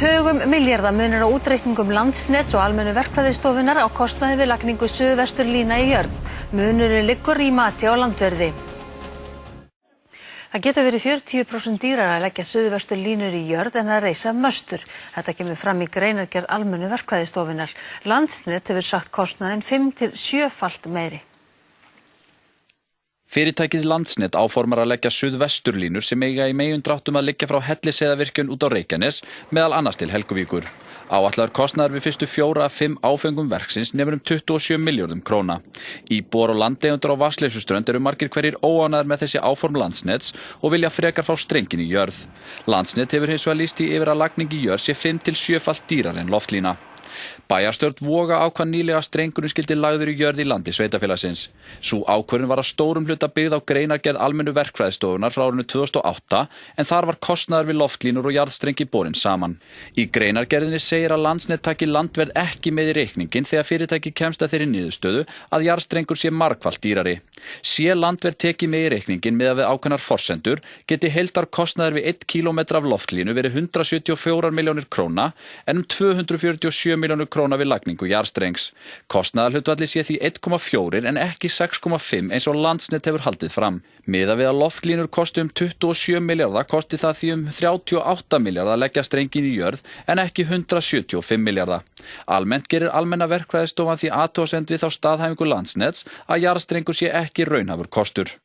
Tugum milljarða munar á útreikningum Landsnets og Almennu verkfræðistofunnar á kostnaði við lagningu suðvesturlína í jörð. Munurinn liggur í mati á landverði. Það getur verið 40% dýrara að leggja suðvesturlínur í jörð en að reisa möstur. Þetta kemur fram í greinargerð Almennu verkfræðistofunnar. Landsnet hefur sagt kostnaðinn 5 til 7-falt meiri. Fyrirtækið Landsnet áformar að leggja suðvesturlínur sem eiga í megindráttum að liggja frá Hellisheiðarvirkjun út á Reykjanes, meðal annars til Helguvíkur. Áætlaður kostnaður við fyrstu 4 af 5 áföngum verksins nemur 27 milljörðum króna. Íbúar og landeigendur á Vatnsleysuströnd eru margir hverjir óánægðir með þessi áform Landsnets og vilja frekar fá strenginn í jörð. Landsnet hefur hins vegar lýst því yfir að lagning í jörð sé 5 til 7-falt dýrari en loftlína. Bæjarstjórn Voga ákvað nýlega að strengurinn skyldi lagður í jörð í landi sveitarfélagsins. Sú ákvörðun var að stórum hluta byggð á greinargerð Almennu verkfræðistofunnar frá árinu 2008 en þar var kostnaður við loftlínur og jarðstrengi borinn saman. Í greinargerðinni segir að Landsnet taki landverð ekki með í reikninginn þegar fyrirtæki kemst að þeirri niðurstöðu að jarðstrengur sé margfalt dýrari. Sé landverð tekið með í reikninginn miðað við ákveðnar forsendur geti heildarkostnaður við 1 kílómetra af loftlínu verið 174 milljónir króna en 247 milljónir króna við lagningu jarðstrengs. Kostnaðarhlutfallið sé því 1,4 en ekki 6,5 eins og Landsnet hefur haldið fram. Miðað við að loftlínur kosti 27 milljarða kosti það því 38 milljarða að leggja strenginn í jörð en ekki 175 milljarða. Almennt gerir Almenna verkfræðistofan því athugasemd við þá staðhæfingu Landsnets að jarðstrengur sé ekki raunhæfur kostur.